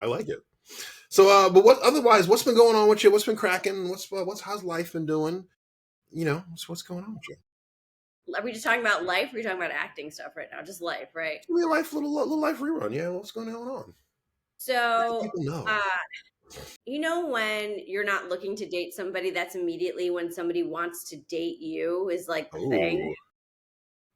I like it. So, but otherwise, what's been going on with you? What's been cracking? How's life been doing? What's going on with you? Are we just talking about life? Or are we talking about acting stuff right now? Just life, right? Real life, little life rerun. Yeah, what's going on? Let So, people know. uh, when you're not looking to date somebody, that's immediately when somebody wants to date you is like the thing. Oh,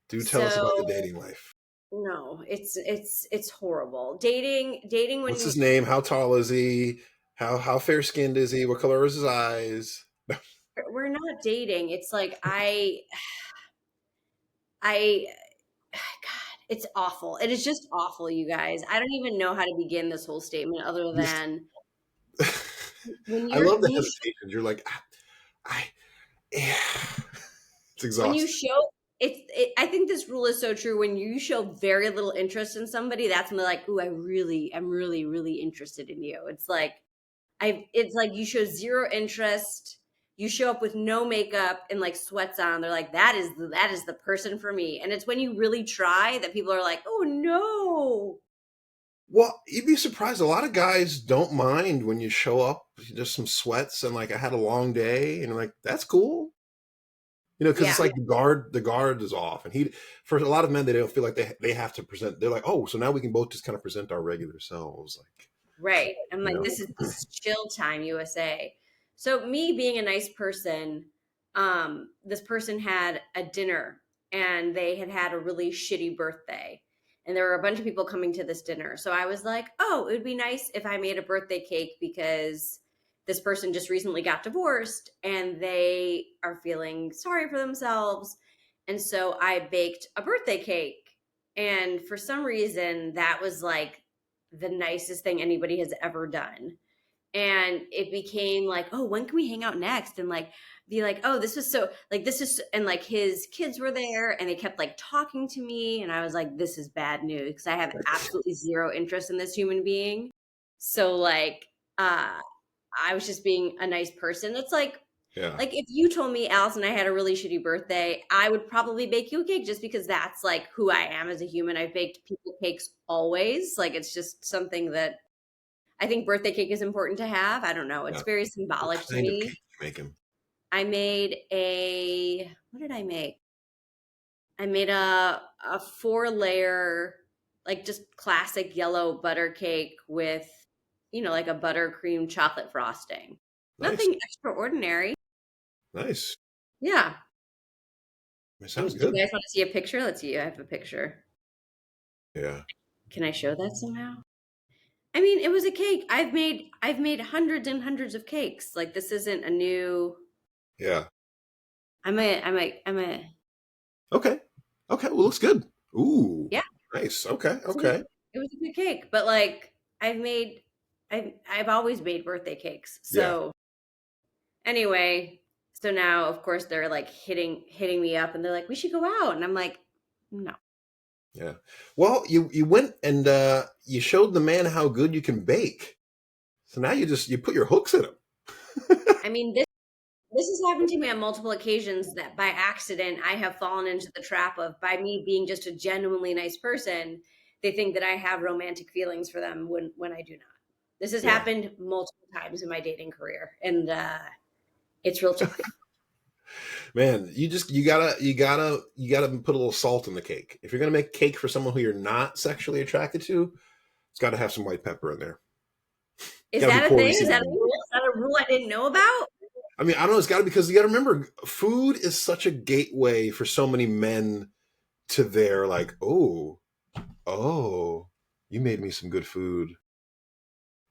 do tell us about the So, dating life. no, it's horrible. Dating What's when his name? How tall is he? How fair skinned is he? What color is his eyes? we're not dating. It's like I God, it's awful. It is just awful, you guys. I don't even know how to begin this whole statement other Just- than when I you're love the when you hesitation. You're like, I, yeah. It's when you exhausting. show I think this rule is so true. When you show very little interest in somebody, that's when they're like, "Ooh, I'm really, really interested in you." It's like you show zero interest. You show up with no makeup and like sweats on. They're like, that is the person for me. And it's when you really try that people are like, "Oh no." Well, you'd be surprised. A lot of guys don't mind when you show up, just some sweats and like I had a long day, and like that's cool. Because it's Yeah, like the guard is off, and for a lot of men, they don't feel like they have to present. They're like, oh, so now we can both just kind of present our regular selves, like right. I'm you like, know. this is chill time, USA. So me being a nice person, this person had a dinner and they had had a really shitty birthday. And there were a bunch of people coming to this dinner. So I was like, oh, it would be nice if I made a birthday cake because this person just recently got divorced and they are feeling sorry for themselves. And so I baked a birthday cake. And for some reason, that was like the nicest thing anybody has ever done. And it became like, oh, when can we hang out next? And like, be like, oh, this was so like, this is, and like his kids were there and they kept like talking to me. And I was like, this is bad news because I have absolutely zero interest in this human being. So like, uh, I was just being a nice person. It's Yeah, like if you told me, Allison, I had a really shitty birthday, I would probably bake you a cake just because that's like who I am as a human. I've baked people cakes always. Like it's just something that I think birthday cake is important to have. I don't know. It's yeah. very What symbolic to kind of me. cake you making? I made what did I make? I made a 4-layer, like just classic yellow butter cake with, like a buttercream chocolate frosting. Nice, Nothing extraordinary. nice. Yeah. It Do sounds you good. guys want to see a picture? Let's see. I have a picture. Yeah, Can I show that somehow? I mean, it was a cake. I've made hundreds and hundreds of cakes. Like this isn't a new. yeah. I'm a. Okay, okay. Well, looks good. Ooh, Yeah. nice. Okay, It's a good, okay. it was a good cake, but like I've made, I've always made birthday cakes. Yeah, So anyway, so now of course they're like hitting me up, and they're like, we should go out, and I'm like, no. yeah. Well, you went and you showed the man how good you can bake. So now you put your hooks in him. I mean, this has happened to me on multiple occasions that by accident I have fallen into the trap of by me being just a genuinely nice person, they think that I have romantic feelings for them when I do not. This has Yeah. happened multiple times in my dating career, and it's real tough. Man, you gotta put a little salt in the cake. If you're gonna make cake for someone who you're not sexually attracted to, it's got to have some white pepper in there. Is Got to be that a poorly thing? Is that a seasoned. rule? Is that a rule I didn't know about? I mean, I don't know. It's got to because you got to remember, food is such a gateway for so many men to their like, oh, you made me some good food.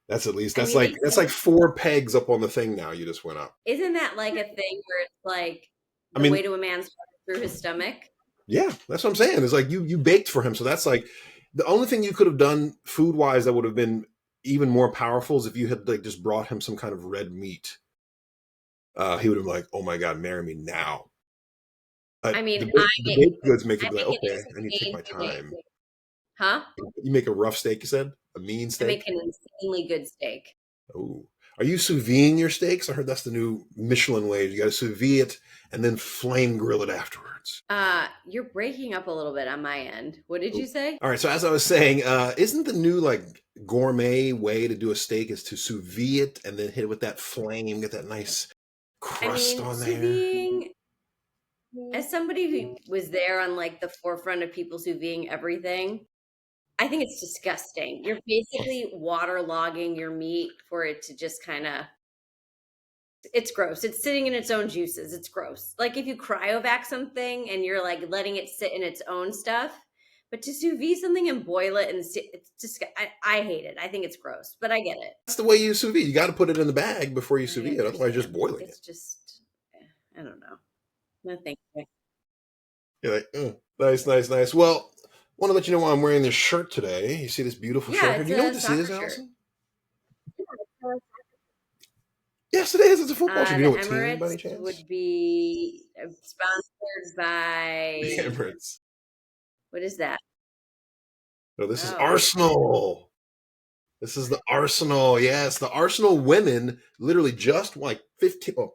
That's at least I that's mean, like that's like 4 pegs up on the thing. Now you just went up. isn't that like a thing where it's like I the way mean, to a man's heart is through his stomach? yeah, that's what I'm saying. It's like you baked for him, so that's like the only thing you could have done food wise that would have been even more powerful is if you had like just brought him some kind of red meat. He would have been like, "Oh my god, marry me now." I mean, The baked goods make I him be like, make an "Okay, I need to take insane my steak. time." Huh? You make a rough steak, you said? A mean I make steak? an insanely good steak. Oh. Are you sous videing your steaks? I heard that's the new Michelin way. You got to sous vide it and then flame grill it afterwards. You're breaking up a little bit on my end. What did Oh. you say? All right. So as I was saying, isn't the new like gourmet way to do a steak is to sous vide it and then hit it with that flame, get that nice I crust mean, on sous there. videing, as somebody who was there on like the forefront of people sous videing everything, I think it's disgusting. You're basically waterlogging your meat for it to just kind of, it's gross. It's sitting in its own juices. It's gross. Like if you cryovac something and you're like letting it sit in its own stuff, but to sous vide something and boil it and it's just, I hate it. I think it's gross, but I get it. That's the way you sous vide. You got to put it in the bag before you sous I vide it. Otherwise, just understand. boiling it. It's just, I don't know. No, thank you. You're like, nice, nice, nice. Well, want to let you know why I'm wearing this shirt today. You see this beautiful Yeah, shirt here? it's Do you know a what this soccer is, shirt. Allison? Yes, it is. It's a football shirt. Do you The know what team by Emirates any chance? would be sponsored The by, Emirates. what is that? No, this is Oh, Arsenal. This is the Arsenal. Yes, the Arsenal women literally just like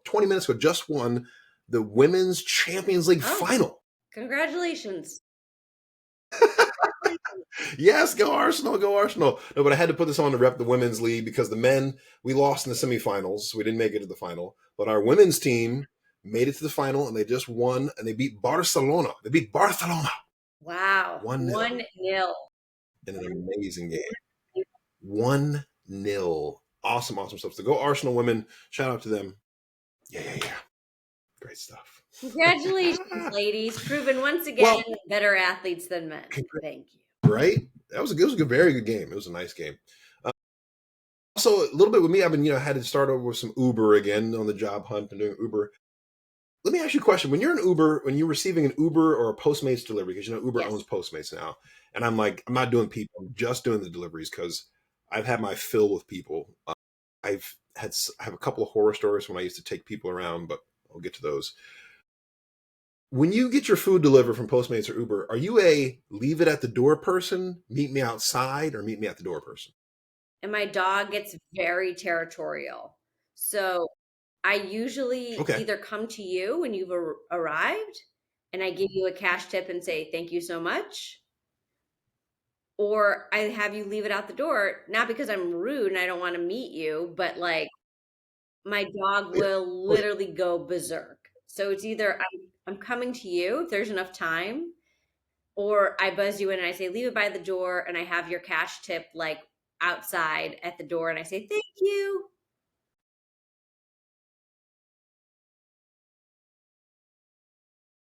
20 minutes ago just won the Women's Champions League oh, final. congratulations. Yes, go Arsenal, go Arsenal. No, but I had to put this on to rep the women's league because the men, we lost in the semifinals. We didn't make it to the final. But our women's team made it to the final and they just won and they beat Barcelona. They beat Barcelona Wow. 1-0 1-0. in an amazing game. 1-0. Awesome, awesome stuff. So go Arsenal women. Shout out to them. Yeah, yeah, yeah. Great stuff. Congratulations, ladies. Proven once again Well, better athletes than men. Thank you. right? It was a very good game. It was a nice game. Also, a little bit with me, I've been, had to start over with some Uber again on the job hunt and doing Uber. Let me ask you a question. When you're an Uber, when you're receiving an Uber or a Postmates delivery, because Uber Yes. owns Postmates now, and I'm like, I'm not doing people, I'm just doing the deliveries because I've had my fill with people. I have a couple of horror stories when I used to take people around, but I'll get to those. When you get your food delivered from Postmates or Uber, are you a leave it at the door person, meet me outside, or meet me at the door person? And my dog gets very territorial. So I usually Okay. either come to you when you've arrived and I give you a cash tip and say, thank you so much. Or I have you leave it out the door, not because I'm rude and I don't want to meet you, but like my dog Oh, yeah. will Oh, yeah. literally go berserk. So it's either I'm coming to you if there's enough time, or I buzz you in and I say, leave it by the door, and I have your cash tip like outside at the door and I say, thank you.